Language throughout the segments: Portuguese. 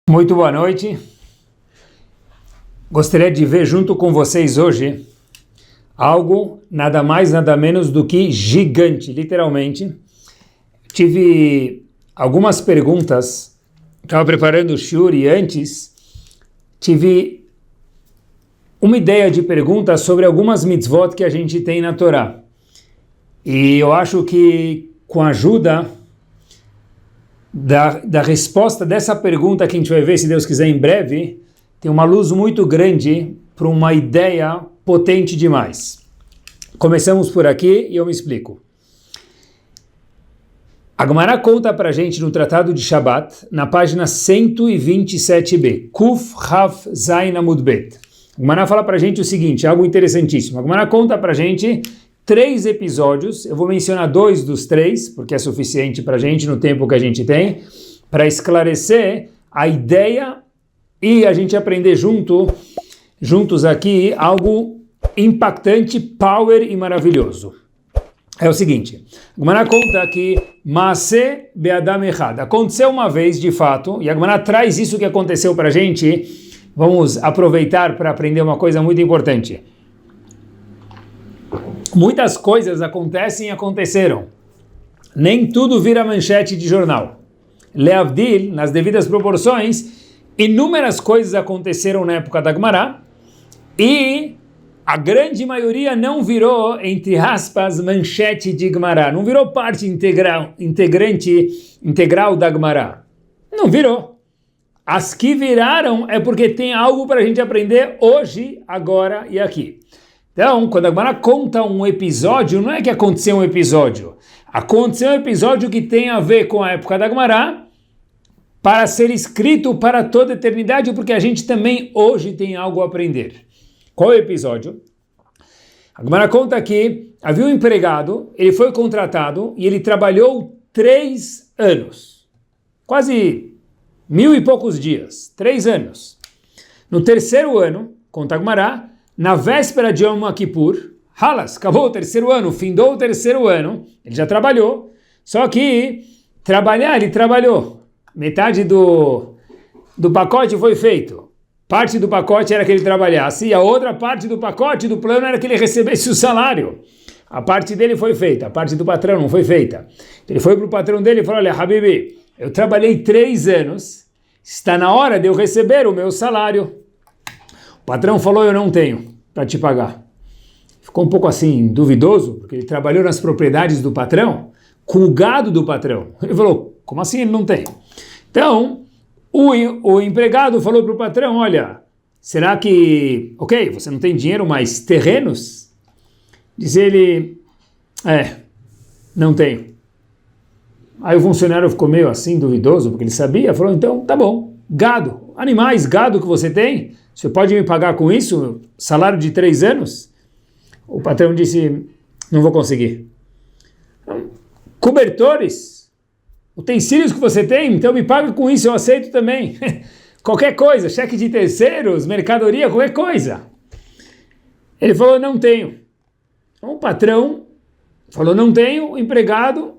Muito boa noite. Gostaria de ver junto com vocês hoje algo nada mais, nada menos do que gigante, literalmente. Tive algumas perguntas, estava preparando o shiur e antes tive uma ideia de pergunta sobre algumas mitzvot que a gente tem na Torá. E eu acho que com a ajuda da resposta dessa pergunta que a gente vai ver, se Deus quiser, em breve, tem uma luz muito grande para uma ideia potente demais. Começamos por aqui e eu me explico. A Gemara conta para a gente no Tratado de Shabat, na página 127b, Kuf Haf Zain Amud Bet. A Gemara fala para a gente o seguinte, algo interessantíssimo. A Gemara conta para a gente 3 episódios, eu vou mencionar 2 dos 3, porque é suficiente para a gente no tempo que a gente tem, para esclarecer a ideia e a gente aprender juntos aqui algo impactante, power e maravilhoso. É o seguinte, a Gemara conta que Maaseh be'adam echad, aconteceu uma vez de fato, e a Gemara traz isso que aconteceu para a gente, vamos aproveitar para aprender uma coisa muito importante. Muitas coisas acontecem e aconteceram. Nem tudo vira manchete de jornal. Leavdil, nas devidas proporções, inúmeras coisas aconteceram na época da Gemara e a grande maioria não virou, entre aspas, manchete de Gemara. Não virou parte integral da Gemara. Não virou. As que viraram é porque tem algo para a gente aprender hoje, agora e aqui. Então, quando a Gemara conta um episódio, não é que aconteceu um episódio. Aconteceu um episódio que tem a ver com a época da Gemara para ser escrito para toda a eternidade, porque a gente também hoje tem algo a aprender. Qual é o episódio? A Gemara conta que havia um empregado, ele foi contratado e ele trabalhou 3 anos. Quase 1000 e poucos dias. 3 anos. No 3º ano, conta a Gemara, na véspera de Yom Kippur, halas, acabou o 3º ano, findou o 3º ano, ele já trabalhou, só que ele trabalhou. Metade do pacote foi feito. Parte do pacote era que ele trabalhasse, e a outra parte do pacote, do plano, era que ele recebesse o salário. A parte dele foi feita, a parte do patrão não foi feita. Ele foi para o patrão dele e falou, olha, Habibi, eu trabalhei 3 anos, está na hora de eu receber o meu salário. O patrão falou, eu não tenho para te pagar. Ficou um pouco assim, duvidoso, porque ele trabalhou nas propriedades do patrão, com o gado do patrão. Ele falou, como assim ele não tem? Então, o empregado falou para o patrão, olha, será que, ok, você não tem dinheiro, mas terrenos? Diz ele, não tenho. Aí o funcionário ficou meio assim, duvidoso, porque ele sabia, falou, então, tá bom, gado, animais, gado que você tem, você pode me pagar com isso, salário de 3 anos? O patrão disse, não vou conseguir. Cobertores, utensílios que você tem, então me paga com isso, eu aceito também. Qualquer coisa, cheque de terceiros, mercadoria, qualquer coisa. Ele falou, não tenho. Então o patrão falou, não tenho, o empregado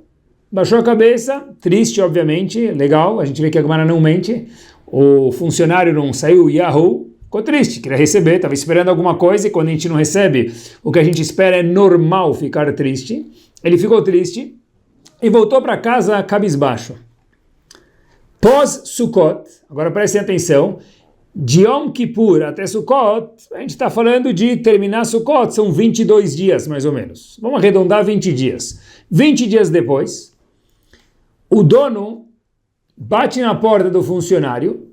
baixou a cabeça, triste, obviamente, legal, a gente vê que a Gemara não mente, o funcionário não saiu Yahoo, ficou triste, queria receber, estava esperando alguma coisa e quando a gente não recebe, o que a gente espera é normal ficar triste. Ele ficou triste e voltou para casa cabisbaixo. Pós-Sukkot, agora prestem atenção, de Yom Kippur até Sukkot, a gente está falando de terminar Sukkot, são 22 dias mais ou menos. Vamos arredondar 20 dias. 20 dias depois, o dono bate na porta do funcionário,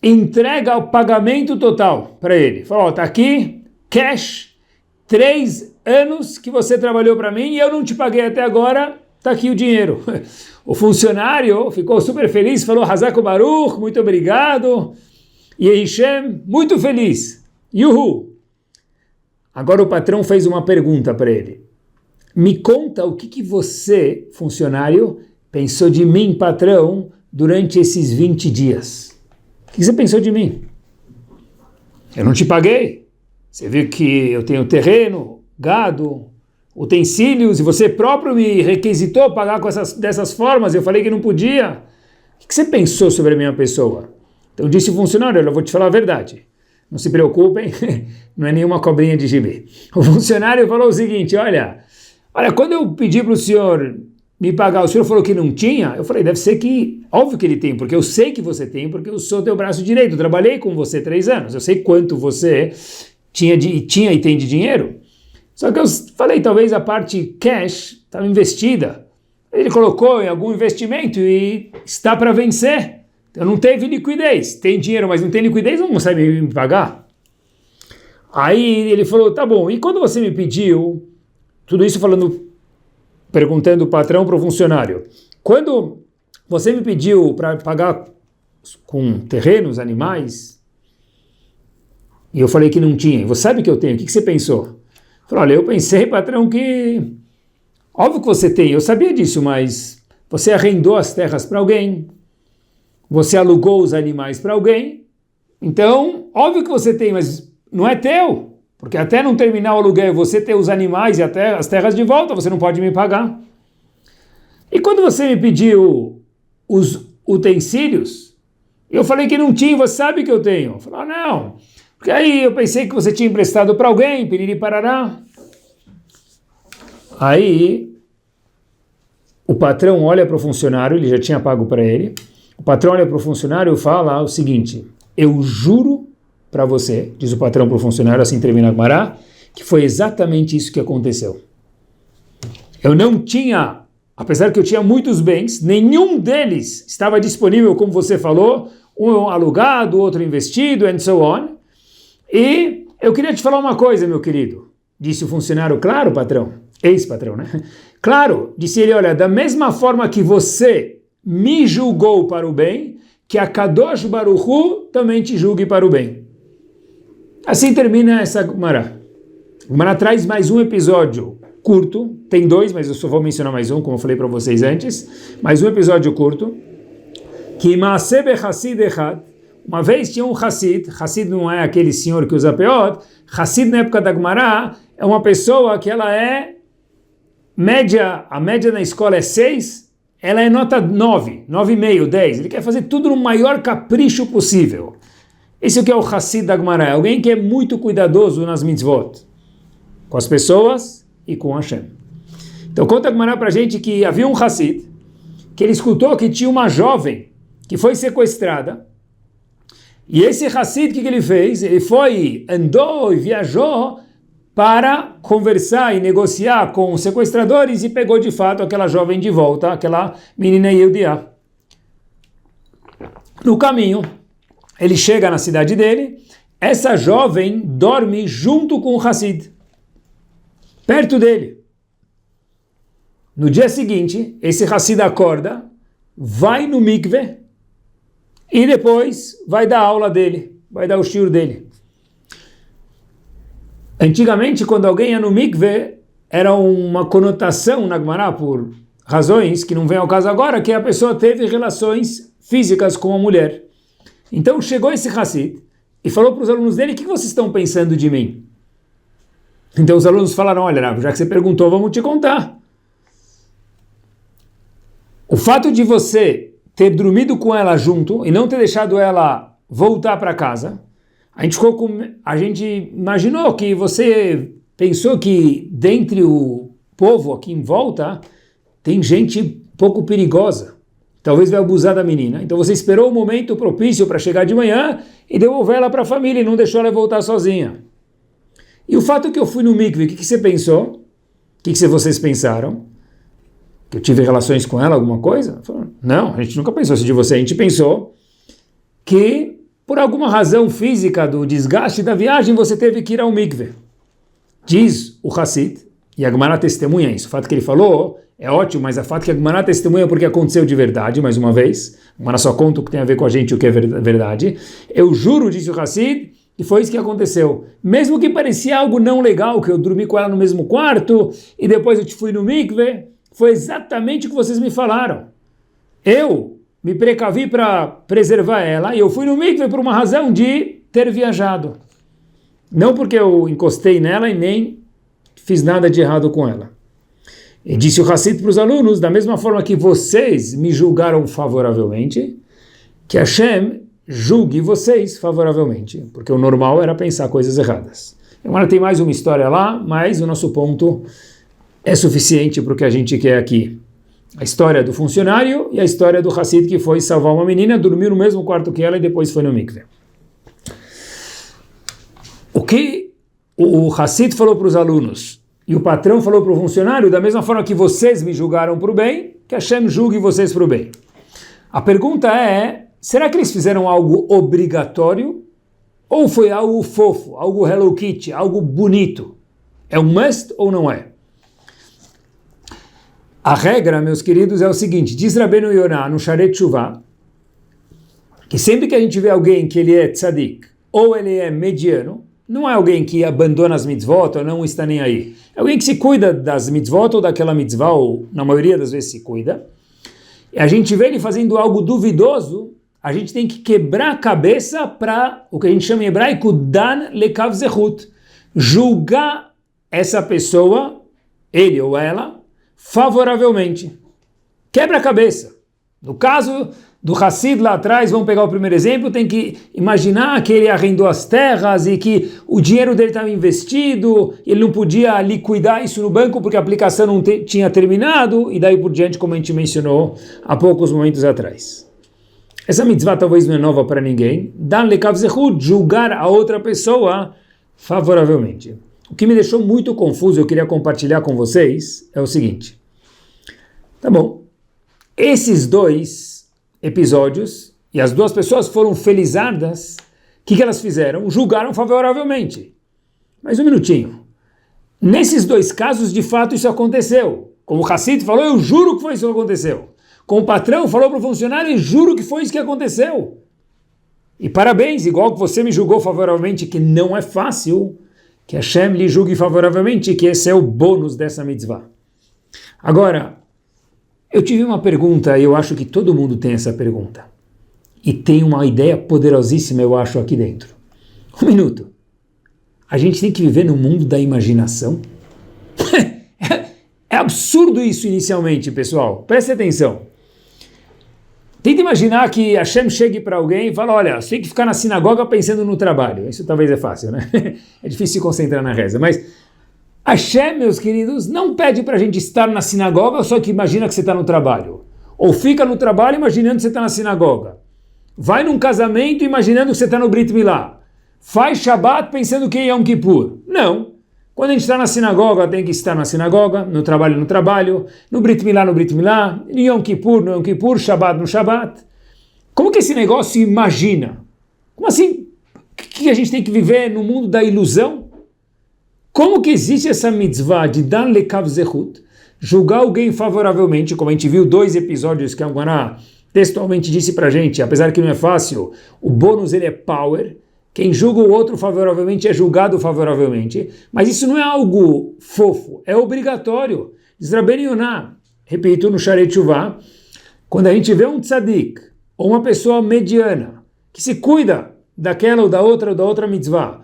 entrega o pagamento total para ele. Fala, tá aqui, cash, 3 anos que você trabalhou para mim e eu não te paguei até agora, tá aqui o dinheiro. O funcionário ficou super feliz, falou, Hazak Baruch, muito obrigado, e Hashem, muito feliz, Yuhu. Agora o patrão fez uma pergunta para ele. Me conta o que você, funcionário, pensou de mim, patrão, durante esses 20 dias. O que você pensou de mim? Eu não te paguei. Você viu que eu tenho terreno, gado, utensílios, e você próprio me requisitou pagar dessas formas, eu falei que não podia. O que você pensou sobre a minha pessoa? Então disse o funcionário, olha, eu vou te falar a verdade. Não se preocupem, não é nenhuma cobrinha de gibi. O funcionário falou o seguinte, olha, quando eu pedi para o senhor me pagar, o senhor falou que não tinha, eu falei, deve ser que, óbvio que ele tem, porque eu sei que você tem, porque eu sou teu braço direito, eu trabalhei com você 3 anos, eu sei quanto você tinha e tem de dinheiro. Só que eu falei, talvez a parte cash estava investida. Ele colocou em algum investimento e está para vencer. Então não teve liquidez. Tem dinheiro, mas não tem liquidez, não consegue me pagar. Aí ele falou, tá bom, e quando você me pediu, tudo isso perguntando o patrão para o funcionário, quando você me pediu para pagar com terrenos, animais, e eu falei que não tinha, e você sabe que eu tenho, o que você pensou? Falei, olha, eu pensei, patrão, que óbvio que você tem, eu sabia disso, mas você arrendou as terras para alguém, você alugou os animais para alguém, então, óbvio que você tem, mas não é teu, porque até não terminar o aluguel, você ter os animais e até as terras de volta, você não pode me pagar. E quando você me pediu os utensílios, eu falei que não tinha, você sabe que eu tenho. Eu falei, não, porque aí eu pensei que você tinha emprestado para alguém, piriri parará. Aí o patrão olha para o funcionário, ele já tinha pago para ele, o patrão olha para o funcionário e fala o seguinte, eu juro para você, diz o patrão para o funcionário, assim termina a Gemara, que foi exatamente isso que aconteceu. Eu não tinha, apesar que eu tinha muitos bens, nenhum deles estava disponível, como você falou, um alugado, outro investido, and so on. E eu queria te falar uma coisa, meu querido, disse o funcionário, claro, patrão, ex-patrão, né? Claro, disse ele, olha, da mesma forma que você me julgou para o bem, que a Kadosh Baruch Hu também te julgue para o bem. Assim termina essa Gemara. A Gemara traz mais um episódio curto, tem 2, mas eu só vou mencionar mais um, como eu falei para vocês antes, mais um episódio curto, que Maaseh Hassid Echad, uma vez tinha um Hassid, Hassid não é aquele senhor que usa peot, Hassid na época da Gemara é uma pessoa que ela é média, a média na escola é 6, ela é nota 9, 9,5, 10, ele quer fazer tudo no maior capricho possível. Esse aqui é o Hassid da Gemara, alguém que é muito cuidadoso nas mitzvot, com as pessoas e com Hashem. Então conta a Gemara para a gente que havia um Hassid, que ele escutou que tinha uma jovem que foi sequestrada, e esse Hassid, o que ele fez? Ele andou e viajou para conversar e negociar com os sequestradores e pegou de fato aquela jovem de volta, aquela menina Yehudiá. No caminho, ele chega na cidade dele, essa jovem dorme junto com o Hassid, perto dele. No dia seguinte, esse Hassid acorda, vai no mikveh e depois vai dar aula dele, vai dar o shiur dele. Antigamente, quando alguém ia no mikveh, era uma conotação na Gemara, por razões que não vem ao caso agora, que a pessoa teve relações físicas com a mulher. Então chegou esse Hassid e falou para os alunos dele, o que vocês estão pensando de mim? Então os alunos falaram, olha, já que você perguntou, vamos te contar. O fato de você ter dormido com ela junto e não ter deixado ela voltar para casa, a gente imaginou que você pensou que dentre o povo aqui em volta tem gente pouco perigosa. Talvez vai abusar da menina. Então você esperou o momento propício para chegar de manhã e devolver ela para a família e não deixou ela voltar sozinha. E o fato que eu fui no mikve, o que você pensou? O que vocês pensaram? Que eu tive relações com ela, alguma coisa? Não, a gente nunca pensou isso de você. A gente pensou que por alguma razão física do desgaste da viagem você teve que ir ao mikve. Diz o Hassid, e a Gemara testemunha isso. O fato que ele falou é ótimo, mas o fato que a Gemara testemunha porque aconteceu de verdade, mais uma vez. A Gemara só conta o que tem a ver com a gente, o que é verdade. Eu juro, disse o Hassid, que foi isso que aconteceu. Mesmo que parecia algo não legal, que eu dormi com ela no mesmo quarto, e depois eu fui no mikve, foi exatamente o que vocês me falaram. Eu me precavi para preservar ela, e eu fui no mikve por uma razão de ter viajado. Não porque eu encostei nela e nem fiz nada de errado com ela. E disse o Hassid para os alunos, da mesma forma que vocês me julgaram favoravelmente, que Hashem julgue vocês favoravelmente, porque o normal era pensar coisas erradas. Agora tem mais uma história lá, mas o nosso ponto é suficiente para o que a gente quer aqui. A história do funcionário e a história do Hassid que foi salvar uma menina, dormiu no mesmo quarto que ela e depois foi no mikve. O que o Hassid falou para os alunos e o patrão falou para o funcionário, da mesma forma que vocês me julgaram para o bem, que Hashem julgue vocês para o bem. A pergunta é, será que eles fizeram algo obrigatório ou foi algo fofo, algo Hello Kitty, algo bonito? É um must ou não é? A regra, meus queridos, é o seguinte, diz Rabbeinu Yonah no Sharet Shuvah, que sempre que a gente vê alguém que ele é tzadik, ou ele é mediano, não é alguém que abandona as mitzvot ou não está nem aí. É alguém que se cuida das mitzvot ou daquela mitzvah, ou na maioria das vezes se cuida. E a gente vê ele fazendo algo duvidoso, a gente tem que quebrar a cabeça para o que a gente chama em hebraico Dan lekav zehut, julgar essa pessoa, ele ou ela, favoravelmente. Quebra a cabeça. No caso do Hassid lá atrás, vamos pegar o primeiro exemplo, tem que imaginar que ele arrendou as terras e que o dinheiro dele estava investido, ele não podia liquidar isso no banco porque a aplicação não tinha terminado, e daí por diante, como a gente mencionou há poucos momentos atrás. Essa mitzvah talvez não é nova para ninguém. Dan lekav zehut, julgar a outra pessoa favoravelmente. O que me deixou muito confuso, eu queria compartilhar com vocês, é o seguinte. Tá bom. Esses dois episódios, e as duas pessoas foram felizardas, o que elas fizeram? Julgaram favoravelmente. Mas um minutinho. Nesses dois casos, de fato, isso aconteceu. Como o Hassid falou, eu juro que foi isso que aconteceu. Como o patrão falou para o funcionário, eu juro que foi isso que aconteceu. E parabéns, igual que você me julgou favoravelmente, que não é fácil, que Hashem lhe julgue favoravelmente, que esse é o bônus dessa mitzvah. Agora, eu tive uma pergunta, e eu acho que todo mundo tem essa pergunta. E tem uma ideia poderosíssima, eu acho, aqui dentro. Um minuto. A gente tem que viver no mundo da imaginação? É absurdo isso inicialmente, pessoal. Preste atenção. Tenta imaginar que Hashem chegue para alguém e fala, olha, você tem que ficar na sinagoga pensando no trabalho. Isso talvez é fácil, né? É difícil se concentrar na reza, mas Hashem, meus queridos, não pede para a gente estar na sinagoga só que imagina que você está no trabalho. Ou fica no trabalho imaginando que você está na sinagoga. Vai num casamento imaginando que você está no Brit Milá. Faz Shabbat pensando que é Yom Kippur. Não. Quando a gente está na sinagoga, tem que estar na sinagoga, no trabalho, no Brit Milá, no Yom Kippur, no Yom Kippur, Shabbat no Shabbat. Como que esse negócio imagina? Como assim? Que a gente tem que viver no mundo da ilusão? Como que existe essa mitzvah de Dan lekav zehut, julgar alguém favoravelmente, como a gente viu 2 episódios que a Guaná textualmente disse pra gente, apesar que não é fácil, o bônus ele é power, quem julga o outro favoravelmente é julgado favoravelmente, mas isso não é algo fofo, é obrigatório. Diz Rabbeinu Yonah, repito no Sharet Shuvah, quando a gente vê um tzadik, ou uma pessoa mediana, que se cuida daquela ou da outra mitzvah,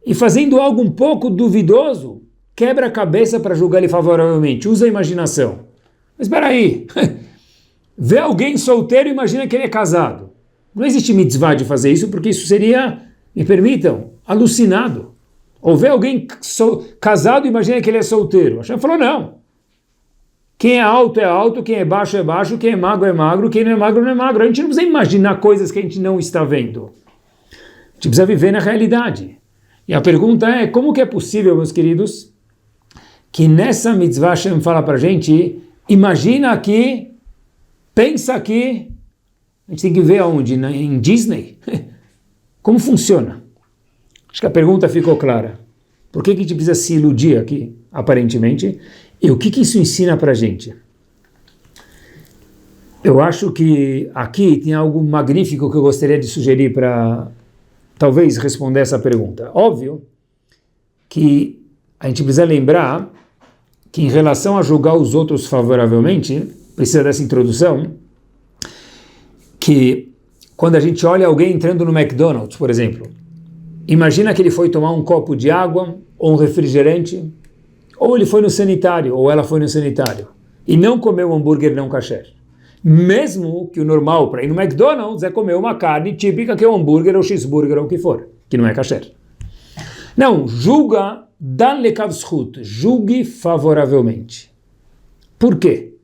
e fazendo algo um pouco duvidoso, quebra a cabeça para julgar ele favoravelmente, usa a imaginação. Mas espera aí, vê alguém solteiro e imagina que ele é casado. Não existe mitzvah de fazer isso, porque isso seria, me permitam, alucinado. Ou vê alguém casado e imagina que ele é solteiro. A Hashem falou, não. Quem é alto, quem é baixo, quem é magro, quem não é magro não é magro. A gente não precisa imaginar coisas que a gente não está vendo. A gente precisa viver na realidade. E a pergunta é, como que é possível, meus queridos, que nessa mitzvah Hashem fala para a gente, imagina aqui, pensa aqui, a gente tem que ver aonde? Em Disney? Como funciona? Acho que a pergunta ficou clara. Por que a gente precisa se iludir aqui, aparentemente? E o que isso ensina para a gente? Eu acho que aqui tem algo magnífico que eu gostaria de sugerir para talvez responder essa pergunta. Óbvio que a gente precisa lembrar que em relação a julgar os outros favoravelmente, precisa dessa introdução, que quando a gente olha alguém entrando no McDonald's, por exemplo, imagina que ele foi tomar um copo de água ou um refrigerante, ou ele foi no sanitário, ou ela foi no sanitário, e não comeu um hambúrguer não kasher. Mesmo que o normal para ir no McDonald's é comer uma carne típica que é o hambúrguer ou cheeseburger ou o que for, que não é kasher. Não, julga, dan lekav zchut, julgue favoravelmente. Por quê?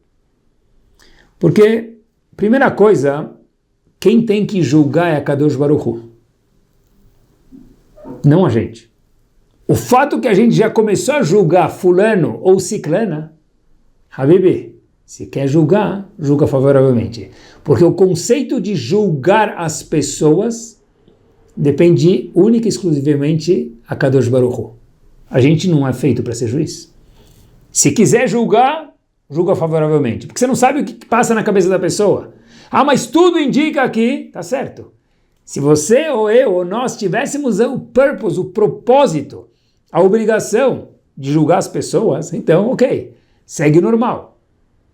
Porque, primeira coisa, quem tem que julgar é a Kadosh Baruch Hu, não a gente. O fato que a gente já começou a julgar fulano ou ciclana, Habibi, se quer julgar, julga favoravelmente. Porque o conceito de julgar as pessoas depende única e exclusivamente a Kadosh Baruch Hu. A gente não é feito para ser juiz. Se quiser julgar, julga favoravelmente. Porque você não sabe o que passa na cabeça da pessoa. Ah, mas tudo indica que... Tá certo. Se você ou eu ou nós tivéssemos o purpose, o propósito, a obrigação de julgar as pessoas, então, ok, segue o normal.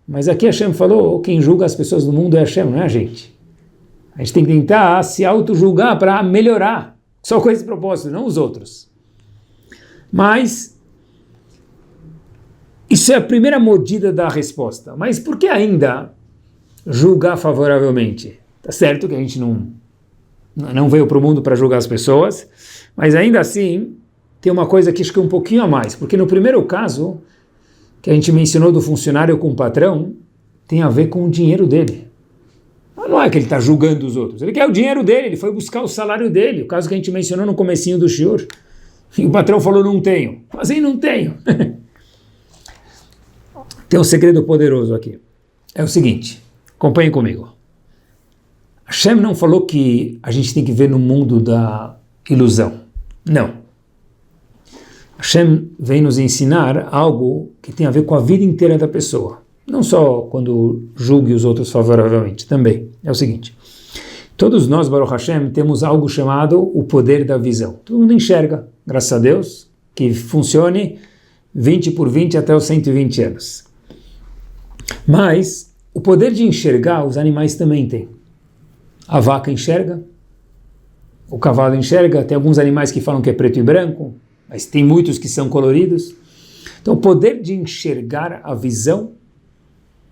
Mas aqui Hashem falou, quem julga as pessoas no mundo é Hashem, não é a gente. A gente tem que tentar se auto-julgar para melhorar. Só com esse propósito, não os outros. Mas, isso é a primeira mordida da resposta. Mas por que ainda julgar favoravelmente? Tá certo que a gente não veio para o mundo para julgar as pessoas, mas ainda assim, tem uma coisa que acho que é um pouquinho a mais. Porque no primeiro caso, que a gente mencionou do funcionário com o patrão, tem a ver com o dinheiro dele. Não é que ele está julgando os outros, ele quer o dinheiro dele, ele foi buscar o salário dele, o caso que a gente mencionou no comecinho do shiur. E o patrão falou, não tenho. Mas aí não tenho. Tem um segredo poderoso aqui. É o seguinte, acompanhe comigo. Hashem não falou que a gente tem que ver no mundo da ilusão. Não. Hashem vem nos ensinar algo que tem a ver com a vida inteira da pessoa. Não só quando julgue os outros favoravelmente, também. É o seguinte. Todos nós, Baruch Hashem, temos algo chamado o poder da visão. Todo mundo enxerga, graças a Deus, que funcione 20 por 20 até os 120 anos. Mas o poder de enxergar os animais também têm. A vaca enxerga, o cavalo enxerga, tem alguns animais que falam que é preto e branco, mas tem muitos que são coloridos. Então o poder de enxergar a visão,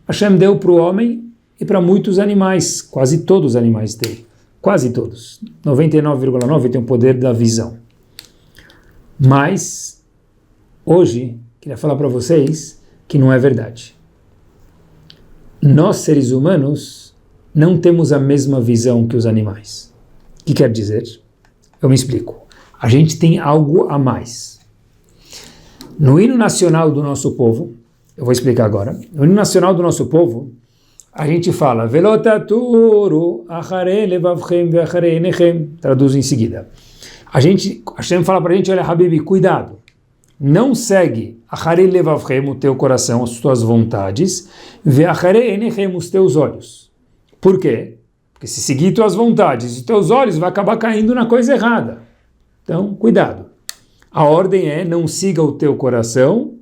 Hashem deu para o homem e para muitos animais, quase todos os animais têm, quase todos, 99,9% tem o poder da visão. Mas, hoje, queria falar para vocês que não é verdade. Nós, seres humanos, não temos a mesma visão que os animais. O que quer dizer? Eu me explico. A gente tem algo a mais. No hino nacional do nosso povo, eu vou explicar agora, no hino nacional do nosso povo, a gente fala, Velotaturu achare levavchem veachare enechem, traduz em seguida. Hashem fala para a gente, olha, Habibi, cuidado, não segue achare levavchem, o teu coração, as tuas vontades, veachare enechem, os teus olhos. Por quê? Porque se seguir tuas vontades e teus olhos, vai acabar caindo na coisa errada. Então, cuidado. A ordem é, não siga o teu coração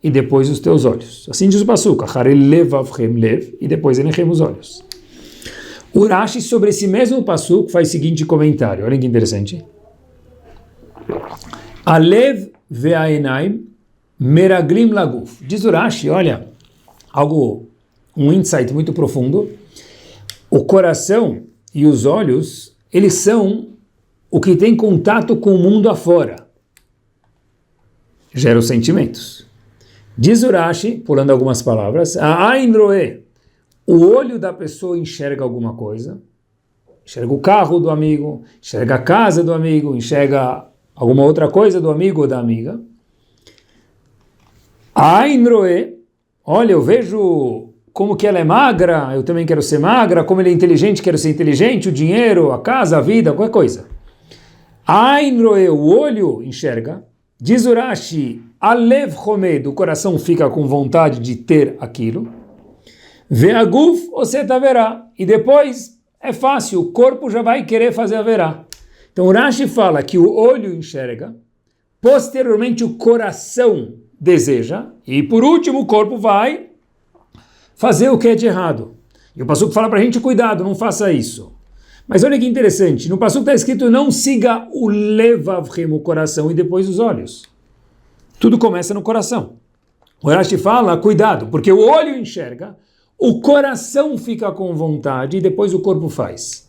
e depois os teus olhos. Assim diz o Pasuk, achare levavchem lev, e depois enechem os olhos. O Rashi, sobre esse mesmo Pasuk, faz o seguinte comentário, olha que interessante. Alev ve'aenaim meraglim laguf. Diz o Rashi, olha, um insight muito profundo. O coração e os olhos, eles são o que tem contato com o mundo afora. Gera os sentimentos. Diz o Rashi, pulando algumas palavras, a Ain Roe, o olho da pessoa enxerga alguma coisa, enxerga o carro do amigo, enxerga a casa do amigo, enxerga alguma outra coisa do amigo ou da amiga. A Ain Roe, olha, eu vejo como que ela é magra, eu também quero ser magra, como ele é inteligente, quero ser inteligente, o dinheiro, a casa, a vida, qualquer coisa. A Ain Roe, o olho enxerga, diz o Rashi, Alev Homed, o coração fica com vontade de ter aquilo. Ve'aguf oseta verá. E depois é fácil, o corpo já vai querer fazer a verá. Então o Rashi fala que o olho enxerga, posteriormente o coração deseja, e por último o corpo vai fazer o que é de errado. E o Pasuk fala para a gente, cuidado, não faça isso. Mas olha que interessante, no Pasuk está escrito, não siga o levavchem, o coração, e depois os olhos. Tudo começa no coração. O Rashi fala, cuidado, porque o olho enxerga, o coração fica com vontade e depois o corpo faz.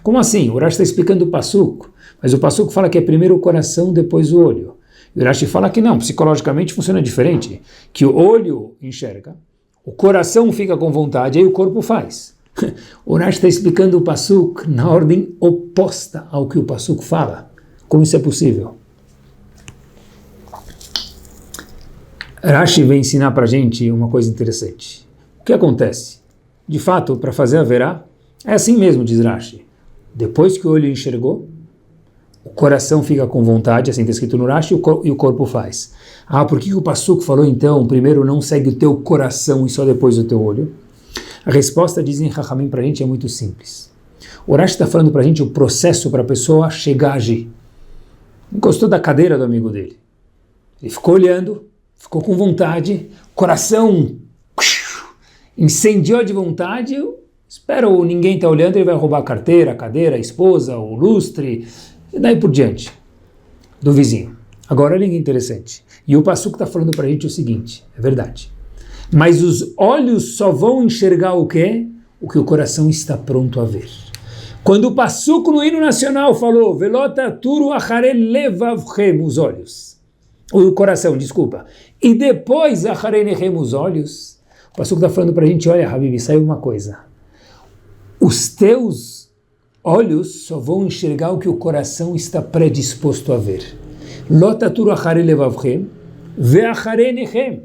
Como assim? O Rashi está explicando o Passuco, mas o Passuco fala que é primeiro o coração, depois o olho. E o Rashi fala que não, psicologicamente funciona diferente, que o olho enxerga, o coração fica com vontade, aí o corpo faz. O Rashi está explicando o Passuco na ordem oposta ao que o Passuco fala. Como isso é possível? Rashi vem ensinar para a gente uma coisa interessante. O que acontece? De fato, para fazer a verá, é assim mesmo, diz Rashi. Depois que o olho enxergou, o coração fica com vontade, assim está escrito no Rashi, e o corpo faz. Ah, por que o Passuco falou então, primeiro não segue o teu coração e só depois o teu olho? A resposta, dizem Chachamim para a gente, é muito simples. O Rashi está falando para a gente o processo para a pessoa chegar a agir. Encostou da cadeira do amigo dele. Ele ficou olhando, ficou com vontade, coração incendiou de vontade, espera ninguém está olhando, ele vai roubar a carteira, a cadeira, a esposa, o lustre, e daí por diante, do vizinho. Agora olha que interessante. E o Passuco está falando para a gente o seguinte, é verdade. Mas os olhos só vão enxergar o quê? O que o coração está pronto a ver. Quando o Passuco no hino nacional falou, Velota turu acharei levavchem, os olhos, o coração, desculpa, e depois acharei nechem, os olhos, o Passuco está falando para a gente, olha, Habibi, saiu uma coisa. Os teus olhos só vão enxergar o que o coração está predisposto a ver. Lota turu acharei levavchem, ve'acharei nechem.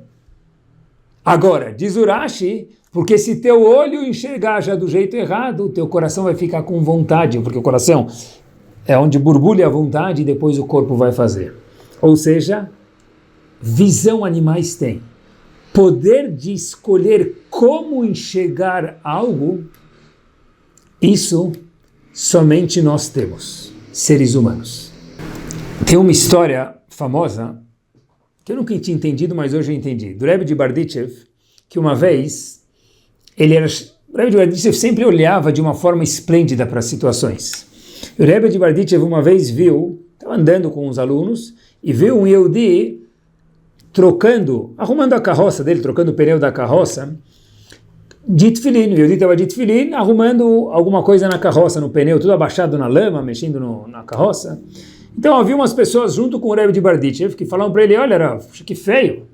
Agora, diz o Rashi, porque se teu olho enxergar já do jeito errado, teu coração vai ficar com vontade, porque o coração é onde borbulha a vontade e depois o corpo vai fazer. Ou seja, visão animais têm. Poder de escolher como enxergar algo, isso somente nós temos, seres humanos. Tem uma história famosa, que eu nunca tinha entendido, mas hoje eu entendi, do Rebbe de Barditchev, que uma vez, o Rebbe de Barditchev sempre olhava de uma forma esplêndida para as situações. O Rebbe de Barditchev uma vez estava andando com os alunos, e viu um Yehudi arrumando a carroça dele, trocando o pneu da carroça, de tefilin. O Yehudi estava de tefilin, arrumando alguma coisa na carroça, no pneu, tudo abaixado na lama, mexendo na carroça. Então havia umas pessoas junto com o Rebbe de Barditchev que falavam para ele, olha, Rav, que feio,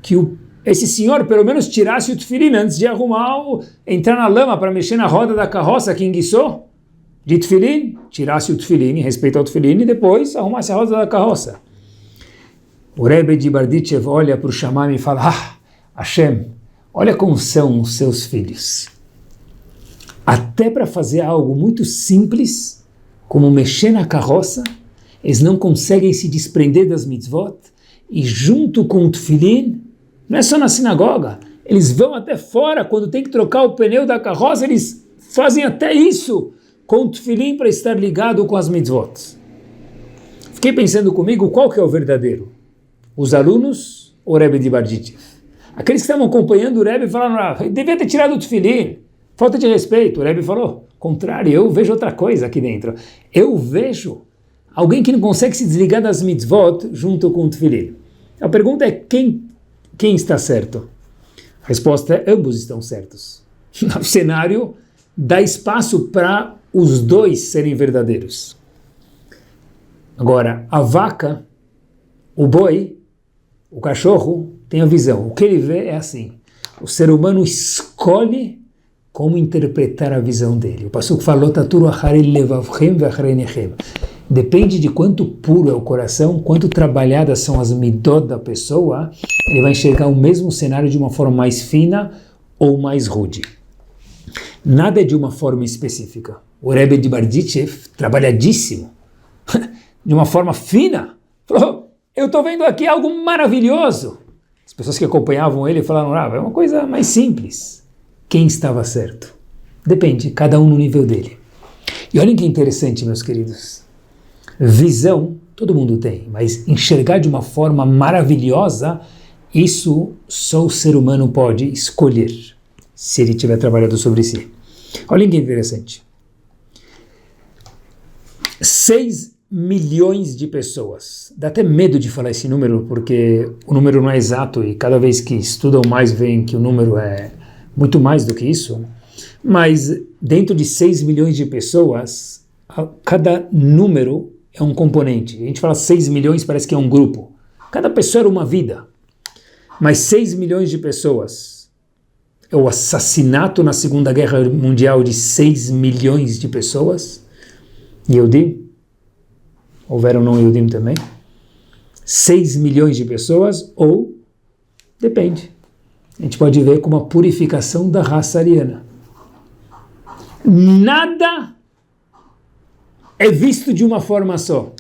que esse senhor pelo menos tirasse o tefilin antes de entrar na lama para mexer na roda da carroça que enguiçou, de tefilin, tirasse o tefilin, em respeito ao tefilin, e depois arrumasse a roda da carroça. O Rebbe de Barditchev olha para o Shammai e fala, Hashem, olha como são os seus filhos. Até para fazer algo muito simples, como mexer na carroça, eles não conseguem se desprender das mitzvot, e junto com o tefilin, não é só na sinagoga, eles vão até fora, quando tem que trocar o pneu da carroça, eles fazem até isso, com o tefilin para estar ligado com as mitzvot. Fiquei pensando comigo, qual que é o verdadeiro? Os alunos ou o Rebbe de Barditchev? Aqueles que estavam acompanhando o Rebbe falaram, devia ter tirado o tefilin, falta de respeito. O Rebbe falou, contrário, eu vejo outra coisa aqui dentro. Eu vejo alguém que não consegue se desligar das mitzvot junto com o tefilin. A pergunta é, quem está certo? A resposta é, ambos estão certos. O cenário dá espaço para os dois serem verdadeiros. Agora, a vaca, o boi, o cachorro tem a visão. O que ele vê é assim. O ser humano escolhe como interpretar a visão dele. O Passuco falou, Taturu acharei levavchem ve'acharei nechem. Depende de quanto puro é o coração, quanto trabalhadas são as midot da pessoa, ele vai enxergar o mesmo cenário de uma forma mais fina ou mais rude. Nada é de uma forma específica. O Rebbe de Barditchev, trabalhadíssimo, de uma forma fina, falou, eu estou vendo aqui algo maravilhoso. As pessoas que acompanhavam ele falaram, é uma coisa mais simples. Quem estava certo? Depende, cada um no nível dele. E olhem que interessante, meus queridos. Visão, todo mundo tem, mas enxergar de uma forma maravilhosa, isso só o ser humano pode escolher, se ele tiver trabalhado sobre si. Olhem que interessante. 6 milhões de pessoas. Dá até medo de falar esse número, porque o número não é exato e cada vez que estudam mais veem que o número é muito mais do que isso, mas dentro de 6 milhões de pessoas, cada número é um componente. A gente fala 6 milhões, parece que é um grupo. Cada pessoa era uma vida. Mas 6 milhões de pessoas é o assassinato na Segunda Guerra Mundial de 6 milhões de pessoas. Yehudim? Houveram não Yehudim também? 6 milhões de pessoas ou, depende. A gente pode ver como a purificação da raça ariana. Nada é visto de uma forma só.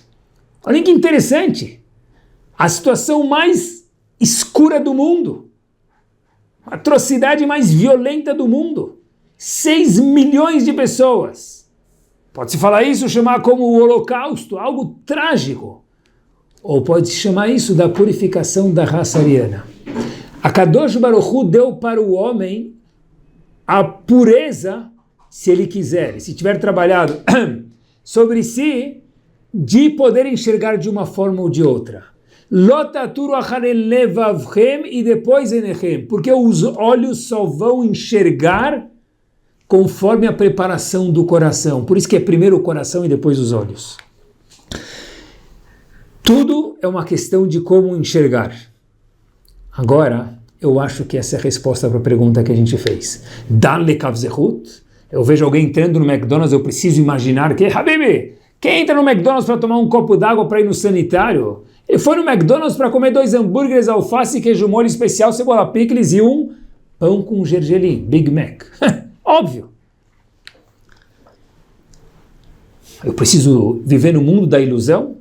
Olha que interessante. A situação mais escura do mundo, a atrocidade mais violenta do mundo, 6 milhões de pessoas. Pode-se falar isso, chamar como o Holocausto, algo trágico. Ou pode-se chamar isso da purificação da raça ariana. A Kadosh Baruch Hu deu para o homem a pureza, se ele quiser, se tiver trabalhado sobre si, de poder enxergar de uma forma ou de outra. Lotaturu acharei levavchem e depois enechem, porque os olhos só vão enxergar conforme a preparação do coração. Por isso que é primeiro o coração e depois os olhos. Tudo é uma questão de como enxergar. Agora, eu acho que essa é a resposta para a pergunta que a gente fez. Dan lekav zehut. Eu vejo alguém entrando no McDonald's, eu preciso imaginar que, Habibi, quem entra no McDonald's para tomar um copo d'água para ir no sanitário? Ele foi no McDonald's para comer 2 hambúrgueres, alface, queijo molho especial, cebola picles e um pão com gergelim, Big Mac. Óbvio. Eu preciso viver no mundo da ilusão?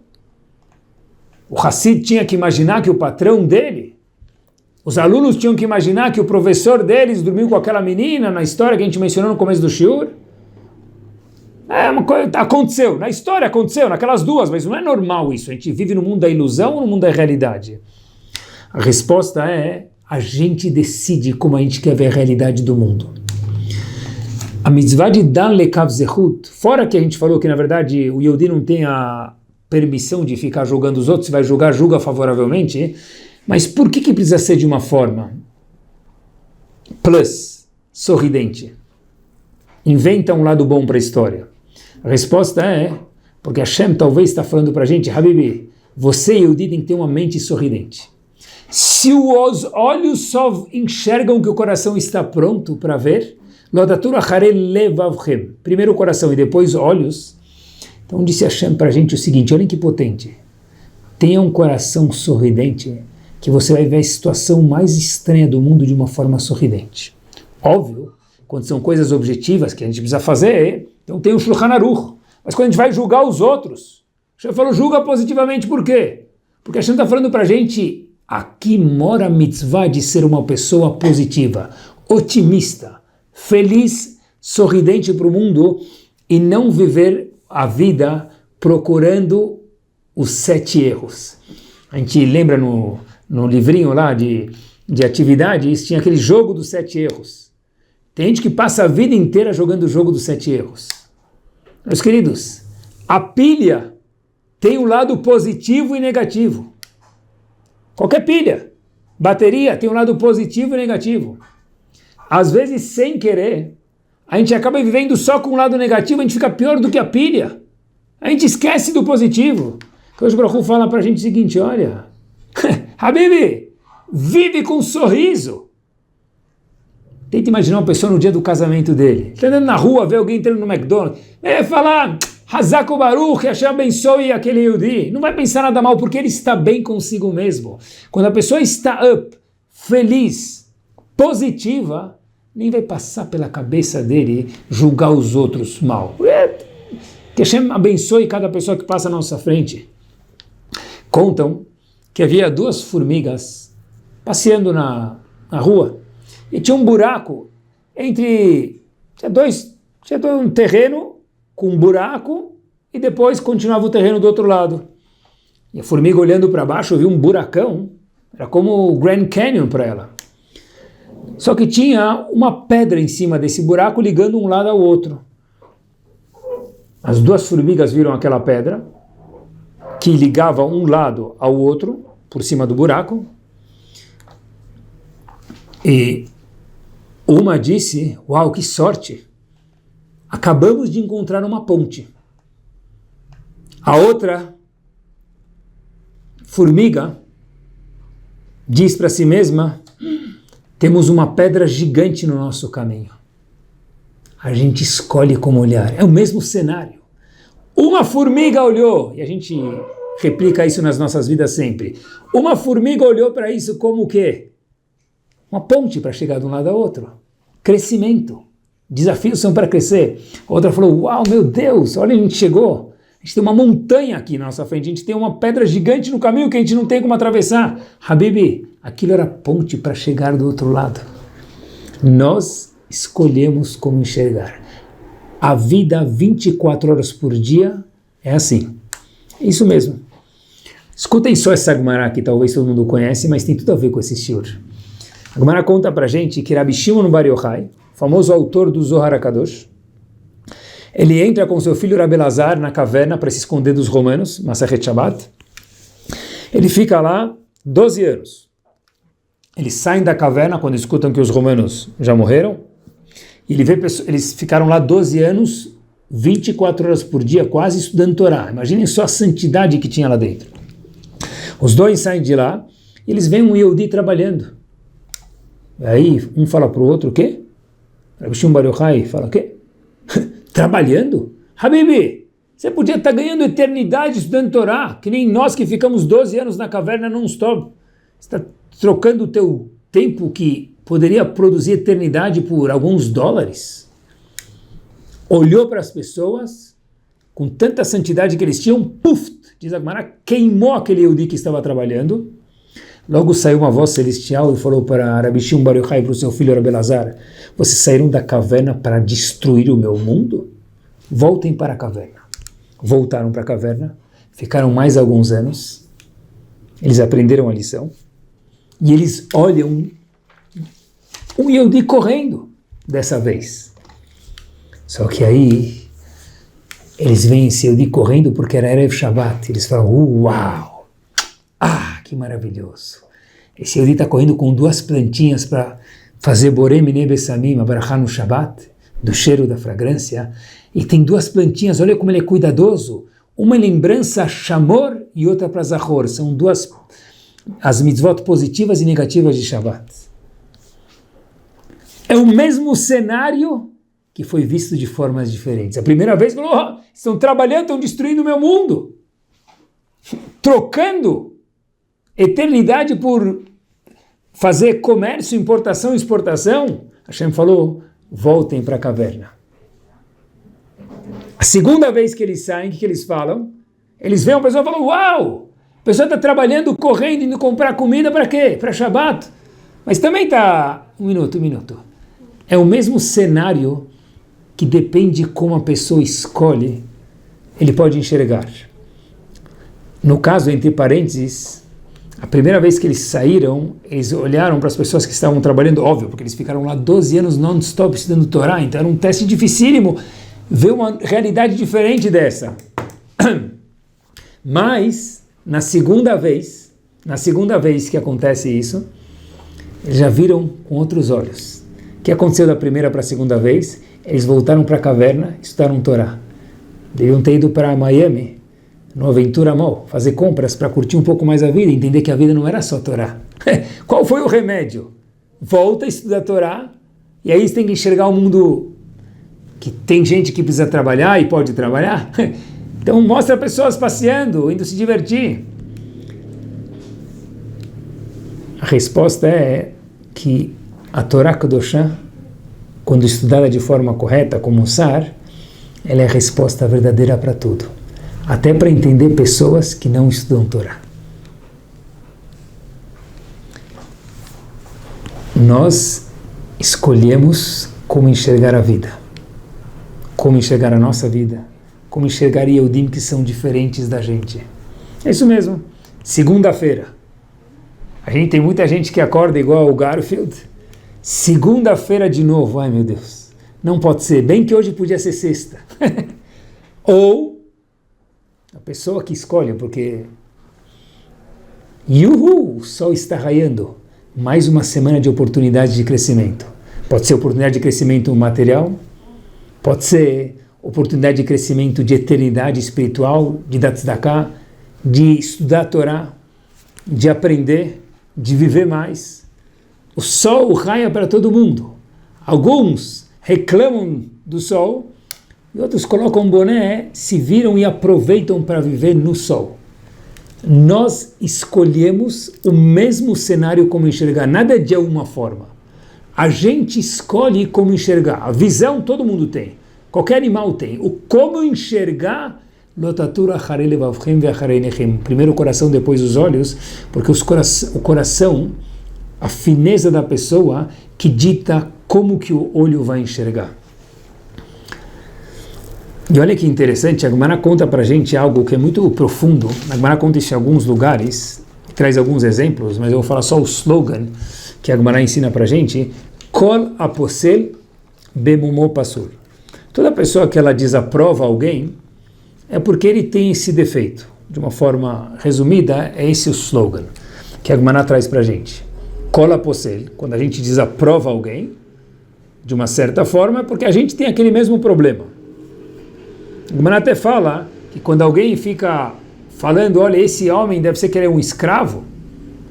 O Hassid tinha que imaginar que o patrão dele, os alunos tinham que imaginar que o professor deles dormiu com aquela menina na história que a gente mencionou no começo do shiur. É uma coisa, aconteceu, na história aconteceu, naquelas duas, mas não é normal isso. A gente vive no mundo da ilusão ou no mundo da realidade? A resposta é, a gente decide como a gente quer ver a realidade do mundo. A mitzvah de Dan lekav zehut, fora que a gente falou que na verdade o Yehudi não tem a permissão de ficar julgando os outros, se vai julgar, julga favoravelmente, mas por que precisa ser de uma forma plus, sorridente? Inventa um lado bom para a história. A resposta é, porque Hashem talvez está falando para a gente, Habibi, você e Yehudi tem que ter uma mente sorridente. Se os olhos só enxergam que o coração está pronto para ver, primeiro o coração e depois olhos, então disse Hashem para a gente o seguinte, olhem que potente, tenha um coração sorridente, que você vai ver a situação mais estranha do mundo de uma forma sorridente. Óbvio, quando são coisas objetivas que a gente precisa fazer, então tem o Shulchan Aruch. Mas quando a gente vai julgar os outros, Hashem falou, julga positivamente, por quê? Porque Hashem está falando para a gente, aqui mora a mitzvah de ser uma pessoa positiva, otimista, feliz, sorridente para o mundo e não viver a vida procurando os 7 erros. A gente lembra no livrinho lá de atividades, tinha aquele jogo dos 7 erros. Tem gente que passa a vida inteira jogando o jogo dos 7 erros. Meus queridos, a pilha tem um lado positivo e negativo. Qualquer pilha, bateria tem um lado positivo e negativo. Às vezes, sem querer, a gente acaba vivendo só com um lado negativo, a gente fica pior do que a pilha. A gente esquece do positivo. Hoje o Baruch Hu fala para a gente o seguinte, olha, Habibi, vive com um sorriso. Tenta imaginar uma pessoa no dia do casamento dele. Está andando na rua, vê alguém entrando no McDonald's. Ele vai falar, Hazak Baruch, Hashem abençoe aquele Yehudi. Não vai pensar nada mal, porque ele está bem consigo mesmo. Quando a pessoa está feliz, positiva, nem vai passar pela cabeça dele julgar os outros mal. Que Hashem abençoe cada pessoa que passa à nossa frente. Contam que havia 2 formigas passeando na rua e tinha um buraco entre... Tinha um terreno com um buraco e depois continuava o terreno do outro lado. E a formiga olhando para baixo viu um buracão, era como o Grand Canyon para ela. Só que tinha uma pedra em cima desse buraco ligando um lado ao outro. As 2 formigas viram aquela pedra que ligava um lado ao outro por cima do buraco e Uma disse, uau, que sorte! Acabamos de encontrar uma ponte. A outra formiga diz para si mesma, temos uma pedra gigante no nosso caminho. A gente escolhe como olhar. É o mesmo cenário. Uma formiga olhou, e a gente replica isso nas nossas vidas sempre. Uma formiga olhou para isso como o quê? Uma ponte para chegar de um lado ao outro. Crescimento. Desafios são para crescer. Outra falou, uau, meu Deus, olha onde a gente chegou. A gente tem uma montanha aqui na nossa frente, a gente tem uma pedra gigante no caminho que a gente não tem como atravessar. Habibi, aquilo era ponte para chegar do outro lado. Nós escolhemos como enxergar. A vida 24 horas por dia é assim. É isso mesmo. Escutem só essa Gemara que talvez todo mundo conhece, mas tem tudo a ver com esse shiur. A Gemara conta pra gente que Rabi Shimon Bar Yochai, famoso autor do Zohar HaKadosh, ele entra com seu filho Rabi Elazar na caverna para se esconder dos romanos, Masachet Shabbat. Ele fica lá 12 anos. Eles saem da caverna quando escutam que os romanos já morreram. E eles ficaram lá 12 anos, 24 horas por dia, quase estudando Torá. Imaginem só a santidade que tinha lá dentro. Os dois saem de lá e eles veem um Yehudi trabalhando. E aí um fala para o outro, o quê? Rabi Shimon Bar Yochai fala, o quê? Trabalhando? Habibi, você podia estar ganhando eternidade estudando Torá, que nem nós que ficamos 12 anos na caverna non-stop. Você está trocando o teu tempo que poderia produzir eternidade por alguns dólares. Olhou para as pessoas, com tanta santidade que eles tinham, puf, diz a Gemara, queimou aquele Yehudi que estava trabalhando. Logo saiu uma voz celestial e falou para Rabi Shimon Bar Yochai e para o seu filho Rabi Elazar, vocês saíram da caverna para destruir o meu mundo? Voltem para a caverna. Voltaram para a caverna, ficaram mais alguns anos, eles aprenderam a lição, e eles olham um Yehudi correndo, dessa vez. Só que aí, eles veem esse Yehudi correndo porque era Erev Shabbat. Eles falam, uau, que maravilhoso. Esse Yehudi está correndo com 2 plantinhas para fazer Borei Minei Bessamim, a Barachá no Shabbat, do cheiro da fragrância. E tem 2 plantinhas, olha como ele é cuidadoso. Uma lembrança Shamor e outra para Zachor. São 2, as mitzvot positivas e negativas de Shabbat. É o mesmo cenário que foi visto de formas diferentes. A primeira vez falou, estão trabalhando, estão destruindo o meu mundo. Trocando eternidade por fazer comércio, importação e exportação. Hashem falou, voltem para a caverna. A segunda vez que eles saem, o que eles falam? Eles veem uma pessoa e falam, uau, a pessoa está trabalhando, correndo, indo comprar comida para quê? Para Shabbat. Mas também está... Um minuto. É o mesmo cenário que depende de como a pessoa escolhe, ele pode enxergar. No caso, entre parênteses, a primeira vez que eles saíram, eles olharam para as pessoas que estavam trabalhando, óbvio, porque eles ficaram lá 12 anos non-stop estudando Torá, então era um teste dificílimo ver uma realidade diferente dessa. Mas, na segunda vez que acontece isso, eles já viram com outros olhos. O que aconteceu da primeira para a segunda vez? Eles voltaram para a caverna, estudaram Torá. Deviam ter ido para Miami, no Aventura Mall, fazer compras para curtir um pouco mais a vida, entender que a vida não era só Torá. Qual foi o remédio? Volta a estudar Torá, e aí você tem que enxergar o mundo que tem gente que precisa trabalhar e pode trabalhar. Então mostra pessoas passeando, indo se divertir. A resposta é que a Torá Kedoshá, quando estudada de forma correta, como Sar, ela é a resposta verdadeira para tudo. Até para entender pessoas que não estudam Torá. Nós escolhemos como enxergar a vida, como enxergar a nossa vida, como enxergar Yehudim que são diferentes da gente. É isso mesmo. Segunda-feira. A gente tem muita gente que acorda igual o Garfield. Segunda-feira de novo, ai meu Deus, não pode ser, bem que hoje podia ser sexta. Ou a pessoa que escolhe, porque o sol está raiando, mais uma semana de oportunidade de crescimento, Pode ser oportunidade de crescimento material, pode ser oportunidade de crescimento de eternidade espiritual, de dar tzedakah, de estudar a Torá, de aprender, de viver mais. O sol raia para todo mundo. Alguns reclamam do sol e outros colocam boné, se viram e aproveitam para viver no sol. Nós escolhemos o mesmo cenário como enxergar, nada de alguma forma. A gente escolhe como enxergar. A visão todo mundo tem, qualquer animal tem. O como enxergar, primeiro o coração, depois os olhos, porque o coração, a fineza da pessoa, que dita como que o olho vai enxergar. E olha que interessante, a Gemara conta para a gente algo que é muito profundo. A Gemara conta isso em alguns lugares, traz alguns exemplos, mas eu vou falar só o slogan que a Gemara ensina para a gente. Kol aposel bemumo pasul. Toda pessoa que ela desaprova alguém é porque ele tem esse defeito. De uma forma resumida, é esse o slogan que a Gemara traz para a gente. Kol aposel, quando a gente desaprova alguém, de uma certa forma, é porque a gente tem aquele mesmo problema. O Gemara até fala que quando alguém fica falando, olha, esse homem deve ser que ele é um escravo,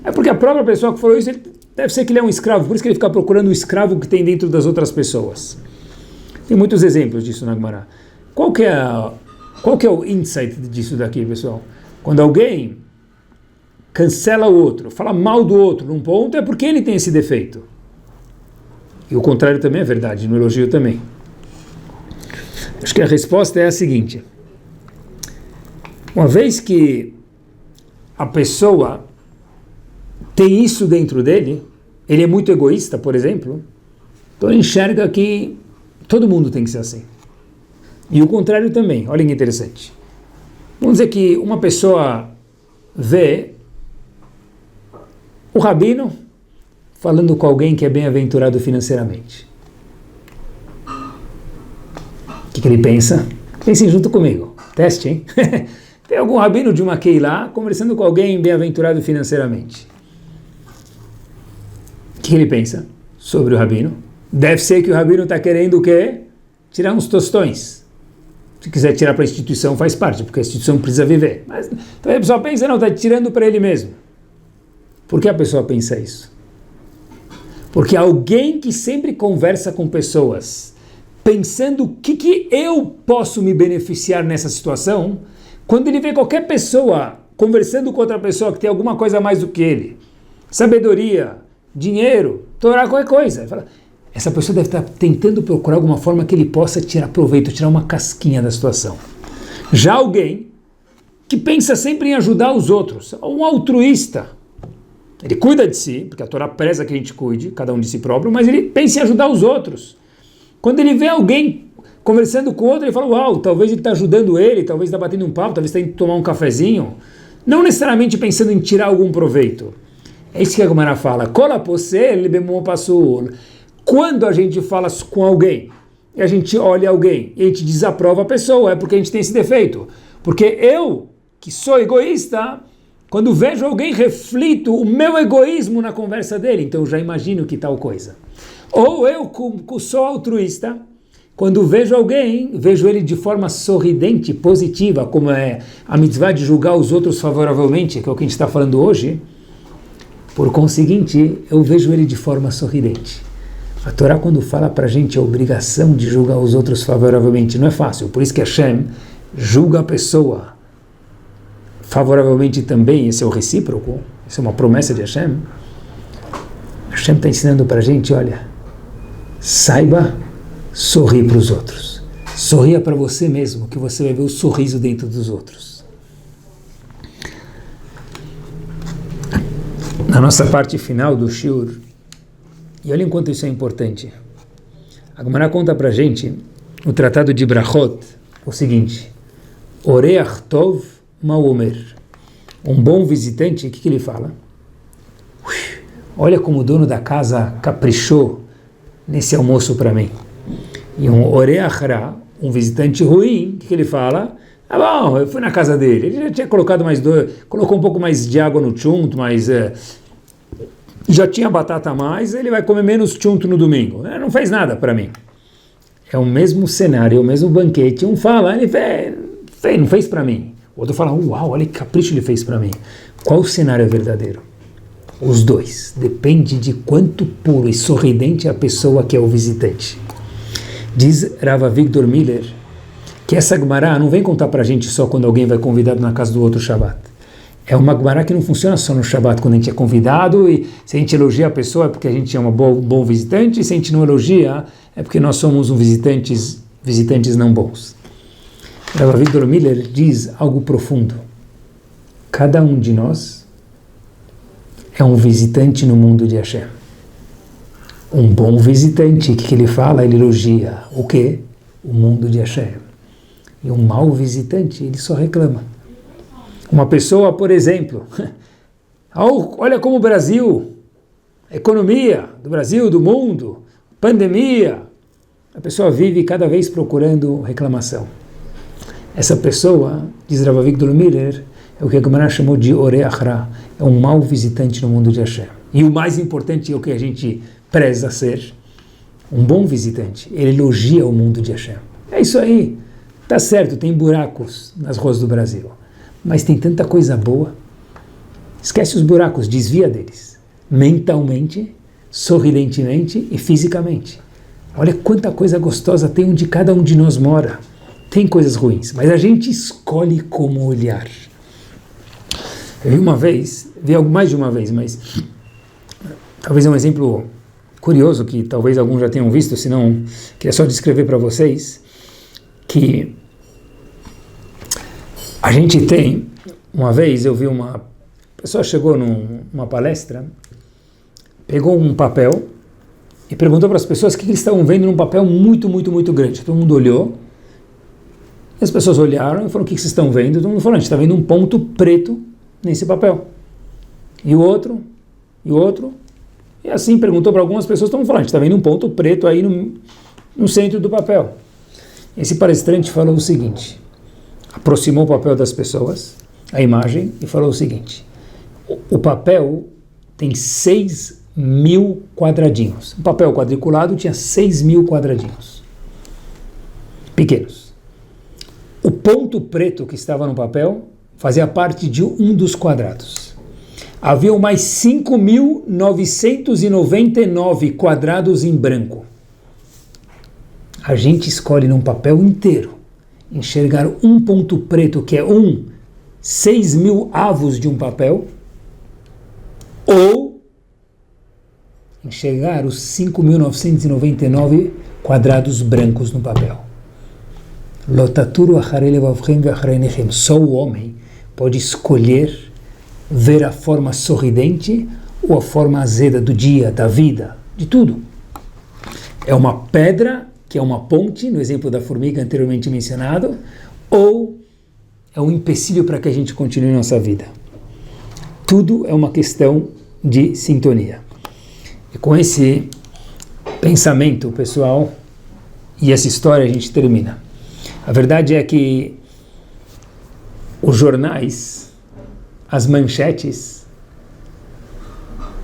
é porque a própria pessoa que falou isso, ele deve ser que ele é um escravo, por isso que ele fica procurando o escravo que tem dentro das outras pessoas. Tem muitos exemplos disso na Gemara. Qual que é o insight disso daqui, pessoal? Quando alguém cancela o outro, fala mal do outro num ponto, é porque ele tem esse defeito. E o contrário também é verdade, no elogio também. Acho que a resposta é a seguinte: uma vez que a pessoa tem isso dentro dele, ele é muito egoísta, por exemplo, então ele enxerga que todo mundo tem que ser assim. E o contrário também, olha que interessante. Vamos dizer que uma pessoa vê o rabino falando com alguém que é bem-aventurado financeiramente. O que ele pensa? Pensem junto comigo. Teste, hein? Tem algum rabino de uma Keilah conversando com alguém bem-aventurado financeiramente. O que ele pensa sobre o rabino? Deve ser que o rabino está querendo o quê? Tirar uns tostões. Se quiser tirar para a instituição, faz parte, porque a instituição precisa viver. Mas então a pessoa pensa, não, está tirando para ele mesmo. Por que a pessoa pensa isso? Porque alguém que sempre conversa com pessoas pensando o que eu posso me beneficiar nessa situação, quando ele vê qualquer pessoa conversando com outra pessoa que tem alguma coisa a mais do que ele, sabedoria, dinheiro, Torá, qualquer coisa, ele fala, essa pessoa deve estar tentando procurar alguma forma que ele possa tirar proveito, tirar uma casquinha da situação. Já alguém que pensa sempre em ajudar os outros, um altruísta, ele cuida de si, porque a Torá preza que a gente cuide, cada um de si próprio, mas ele pensa em ajudar os outros. Quando ele vê alguém conversando com outro, ele fala, uau, talvez ele está ajudando ele, talvez está batendo um papo, talvez está indo tomar um cafezinho. Não necessariamente pensando em tirar algum proveito. É isso que a Gemara fala. Quando a gente fala com alguém, e a gente olha alguém, e a gente desaprova a pessoa, é porque a gente tem esse defeito. Porque eu, que sou egoísta, quando vejo alguém, reflito o meu egoísmo na conversa dele, então eu já imagino que tal coisa. Ou eu, que sou altruísta, quando vejo alguém, vejo ele de forma sorridente, positiva, como é a mitzvah de julgar os outros favoravelmente, que é o que a gente está falando hoje. Por conseguinte, eu vejo ele de forma sorridente. A Torá, quando fala para a gente a obrigação de julgar os outros favoravelmente, não é fácil. Por isso que Hashem julga a pessoa favoravelmente também. Esse é o recíproco, isso é uma promessa de Hashem. Hashem está ensinando para a gente, olha, saiba sorrir para os outros. Sorria para você mesmo, que você vai ver o sorriso dentro dos outros. Na nossa parte final do shiur, e olha enquanto isso é importante, a Gemara conta para a gente, o tratado de Brachot, o seguinte: Oreach Tov Ma'omer. Um bom visitante, o que ele fala? Olha como o dono da casa caprichou nesse almoço para mim. E um Oreach Ra, um visitante ruim, o que ele fala? Ah, bom, eu fui na casa dele, ele já tinha colocado colocou um pouco mais de água no chunto, mas já tinha batata a mais, ele vai comer menos chunto no domingo. Não fez nada para mim. É o mesmo cenário, é o mesmo banquete. Um fala, ele não fez para mim. O outro fala, uau, olha que capricho ele fez para mim. Qual o cenário é verdadeiro? Os dois. Depende de quanto puro e sorridente é a pessoa que é o visitante. Diz Rav Avigdor Miller que essa Gemara não vem contar para a gente só quando alguém vai convidado na casa do outro Shabbat. É uma Gemara que não funciona só no Shabbat, quando a gente é convidado, e se a gente elogia a pessoa é porque a gente é um bom visitante, e se a gente não elogia é porque nós somos visitantes não bons. Rav Avigdor Miller diz algo profundo. Cada um de nós é um visitante no mundo de Hashem. Um bom visitante, o que ele fala? Ele elogia. O quê? O mundo de Hashem. E um mau visitante, ele só reclama. Uma pessoa, por exemplo, olha como o Brasil, a economia do Brasil, do mundo, pandemia, a pessoa vive cada vez procurando reclamação. Essa pessoa, diz Rav Avigdor Miller, é o que a Gemara chamou de Orei Achra, é um mau visitante no mundo de Hashem. E o mais importante é o que a gente preza ser, um bom visitante. Ele elogia o mundo de Hashem. É isso aí. Tá certo, tem buracos nas ruas do Brasil, mas tem tanta coisa boa. Esquece os buracos, desvia deles. Mentalmente, sorridentemente e fisicamente. Olha quanta coisa gostosa tem onde cada um de nós mora. Tem coisas ruins, mas a gente escolhe como olhar. Eu vi uma vez, mais de uma vez, mas talvez é um exemplo curioso que talvez alguns já tenham visto, senão queria só descrever para vocês que a gente tem, uma vez eu vi uma pessoa chegou numa palestra, pegou um papel e perguntou para as pessoas o que eles estavam vendo num papel muito, muito, muito grande. Todo mundo olhou, e as pessoas olharam e falaram, o que vocês estão vendo? Todo mundo falou, a gente está vendo um ponto preto nesse papel. E o outro, e assim perguntou para algumas pessoas, todo mundo falou, a gente está vendo um ponto preto aí no centro do papel. Esse palestrante falou o seguinte, aproximou o papel das pessoas, a imagem, e falou o seguinte, o papel tem 6.000 quadradinhos. O papel quadriculado tinha 6.000 quadradinhos, pequenos. O ponto preto que estava no papel fazia parte de um dos quadrados. Havia mais 5.999 quadrados em branco. A gente escolhe num papel inteiro enxergar um ponto preto, que é 6.000 avos de um papel, ou enxergar os 5.999 quadrados brancos no papel. Só o homem pode escolher ver a forma sorridente ou a forma azeda do dia, da vida, de tudo. É uma pedra, que é uma ponte, no exemplo da formiga anteriormente mencionado, ou é um empecilho para que a gente continue nossa vida. Tudo é uma questão de sintonia. E com esse pensamento, pessoal, e essa história a gente termina. A verdade é que os jornais, as manchetes,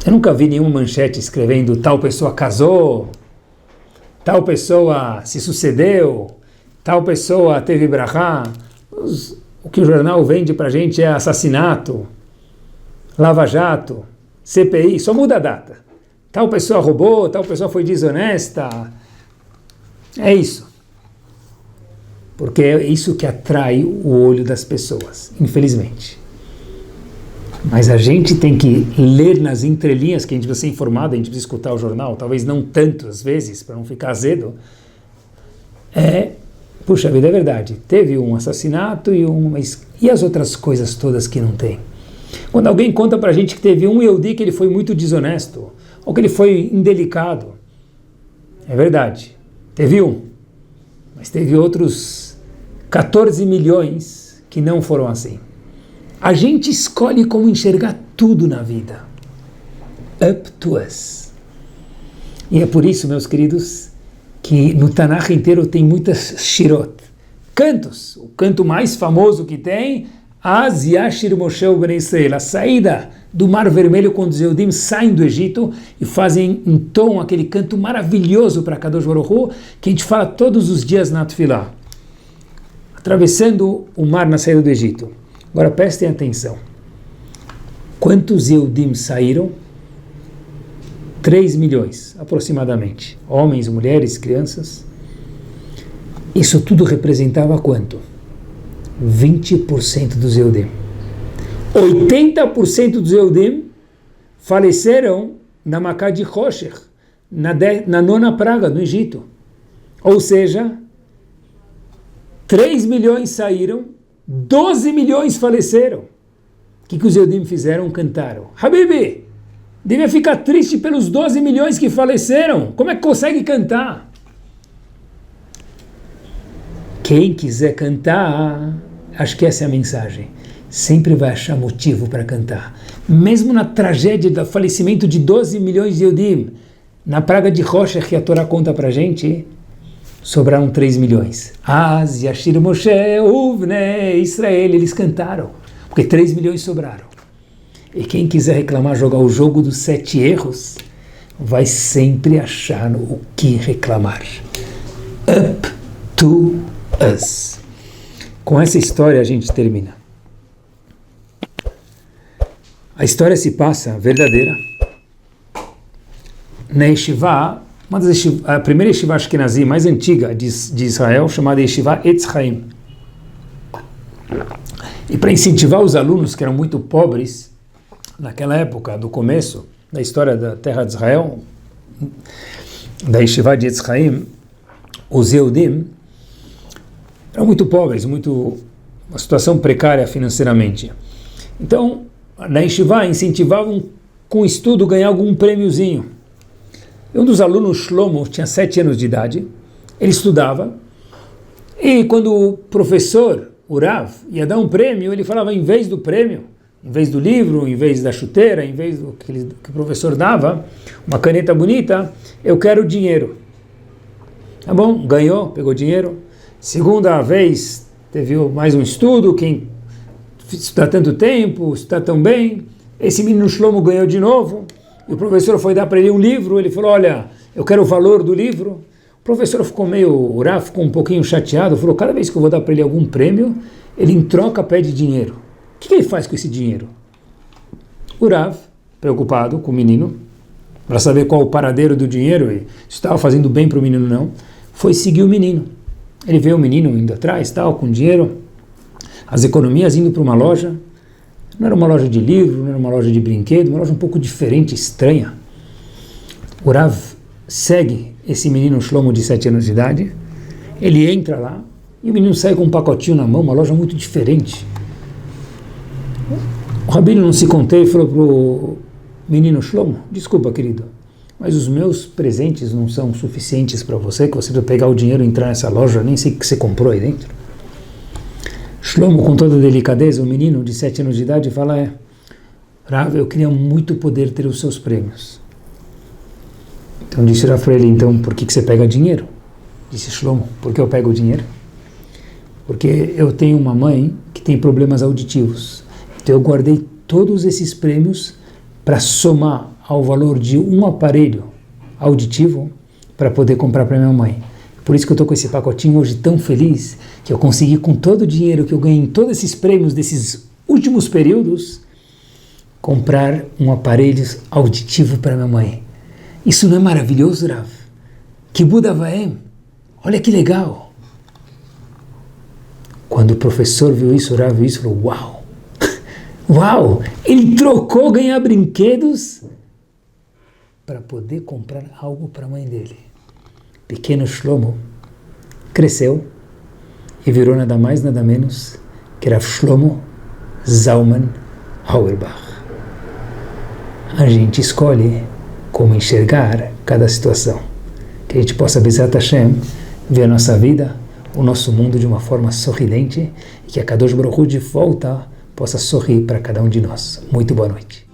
eu nunca vi nenhuma manchete escrevendo tal pessoa casou, tal pessoa se sucedeu, tal pessoa teve brachá. O que o jornal vende para a gente é assassinato, lava-jato, CPI, só muda a data. Tal pessoa roubou, tal pessoa foi desonesta. É isso. Porque é isso que atrai o olho das pessoas, infelizmente. Mas a gente tem que ler nas entrelinhas, que a gente precisa ser informado, a gente precisa escutar o jornal, talvez não tantas vezes, para não ficar azedo. Puxa vida, é verdade, teve um assassinato mas e as outras coisas todas que não tem? Quando alguém conta para a gente que teve um Yehudi que ele foi muito desonesto, ou que ele foi indelicado, é verdade, teve um, mas teve outros 14 milhões que não foram assim. A gente escolhe como enxergar tudo na vida. Up to us. E é por isso, meus queridos, que no Tanakh inteiro tem muitas shirot, cantos. O canto mais famoso que tem, Az Yashir Moshe Bnei Israel, a saída do Mar Vermelho quando os Yehudim saem do Egito e fazem então aquele canto maravilhoso para Kadosh Baruch Hu, que a gente fala todos os dias na Tefilá, atravessando o mar na saída do Egito. Agora prestem atenção. Quantos Yehudim saíram? 3 milhões, aproximadamente. Homens, mulheres, crianças. Isso tudo representava quanto? 20% dos Yehudim. 80% dos Yehudim faleceram na Macá de Roshech, na nona praga no Egito. Ou seja, 3 milhões saíram, 12 milhões faleceram. O que os Yehudim fizeram? Cantaram. Habibi, devia ficar triste pelos 12 milhões que faleceram. Como é que consegue cantar? Quem quiser cantar, acho que essa é a mensagem, sempre vai achar motivo para cantar. Mesmo na tragédia do falecimento de 12 milhões de Yehudim, na praga de Roshech, que a Torá conta para a gente, sobraram 3 milhões. Az Yashir Moshe Uvnei Israel, eles cantaram, porque 3 milhões sobraram. E quem quiser reclamar, jogar o jogo dos 7 erros, vai sempre achar o que reclamar. Up to us. Com essa história a gente termina. A história se passa verdadeira na Yeshiva, a primeira Yeshiva Ashkenazi mais antiga de Israel, chamada Yeshiva Etz Chaim. E para incentivar os alunos que eram muito pobres, naquela época, do começo da história da terra de Israel, da Yeshiva de Etz Chaim, os Yehudim eram muito pobres, uma situação precária financeiramente. Então, na Yeshiva incentivavam com o estudo ganhar algum prêmiozinho. E um dos alunos, Shlomo, tinha 7 anos de idade, ele estudava, e quando o professor, o Rav, ia dar um prêmio, ele falava, em vez do prêmio, em vez do livro, em vez da chuteira, em vez do que o professor dava, uma caneta bonita, eu quero dinheiro. Tá bom, ganhou, pegou dinheiro. Segunda vez, teve mais um estudo, quem está tanto tempo, está tão bem, esse menino Shlomo ganhou de novo, e o professor foi dar para ele um livro, ele falou, olha, eu quero o valor do livro. O professor ficou o Rav ficou um pouquinho chateado, falou, cada vez que eu vou dar para ele algum prêmio, ele em troca pede dinheiro. O que ele faz com esse dinheiro? O Rav, preocupado com o menino, para saber qual o paradeiro do dinheiro, e se estava fazendo bem para o menino ou não, foi seguir o menino. Ele vê o menino indo atrás, com dinheiro, as economias indo para uma loja. Não era uma loja de livro, não era uma loja de brinquedo, uma loja um pouco diferente, estranha. O Rav segue esse menino Shlomo de 7 anos de idade, ele entra lá, e o menino sai com um pacotinho na mão, uma loja muito diferente. O Rabino não se conteve e falou para o menino Shlomo, desculpa querido, mas os meus presentes não são suficientes para você, que você precisa pegar o dinheiro e entrar nessa loja, nem sei o que você comprou aí dentro. Shlomo, com toda delicadeza, o menino de 7 anos de idade, fala, Rav, eu queria muito poder ter os seus prêmios. Então disse para ele, então, por que você pega dinheiro? Disse Shlomo, por que eu pego o dinheiro? Porque eu tenho uma mãe que tem problemas auditivos. Então eu guardei todos esses prêmios para somar ao valor de um aparelho auditivo para poder comprar para minha mãe. Por isso que eu estou com esse pacotinho hoje tão feliz, que eu consegui com todo o dinheiro que eu ganhei em todos esses prêmios desses últimos períodos, comprar um aparelho auditivo para minha mãe. Isso não é maravilhoso, Rav? Kibud Avaim. Olha que legal. Quando o professor viu isso, o Rav viu isso e falou, uau! Uau! Ele trocou ganhar brinquedos para poder comprar algo para a mãe dele. Pequeno Shlomo cresceu e virou nada mais, nada menos que Rav Shlomo Zalman Auerbach. A gente escolhe como enxergar cada situação. Que a gente possa, Bezat Hashem, ver a nossa vida, o nosso mundo de uma forma sorridente e que a Kadosh Baruch Hu de volta possa sorrir para cada um de nós. Muito boa noite.